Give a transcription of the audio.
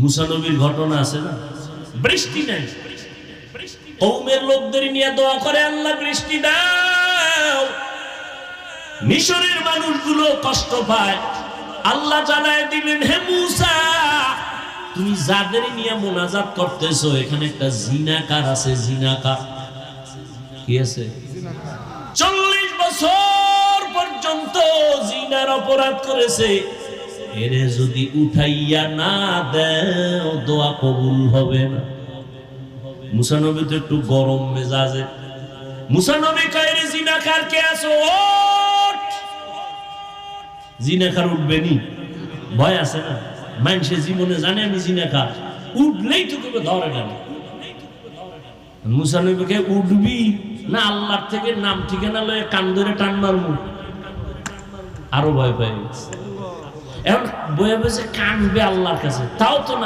মুসা নবীর ঘটনা আছে না, বৃষ্টি নাই, কওমের লোকদের নিয়ে দোয়া করে, আল্লাহ বৃষ্টি দাও। মিশরের মানুষগুলো কষ্ট পায়, আল্লাহ জানায় দিলেন, হে মুসা, তুমি যাদের নিয়ে মোনাজাত করতেছো এখানে একটা জিনাকার আছে। জিনাকার কি আছে? 40 বছর পর্যন্ত জিনার অপরাধ করেছে। এরে যদি উঠাইয়া না দেও দোয়া কবুল হবে না। মুসা নবী তো একটু গরম মেজাজে। মুসা নবী কয়, রে জিনাকার কে আছো, ওঠ। জিনাকার উঠবে নি? ভয় আছে না? মানুষের জীবনে জানে আমি জিনাকার, উঠলেই তো তোকে ধরে গেল। মুসা নবীকে উঠবি না আল্লাহর থেকে নাম ঠিকানা লয়ে কান ধরে টান মারবো? আরো ভয় পেয়ে গেছে। এখন বয়ে বসে কানবে আল্লাহর কাছে, তাও তো না।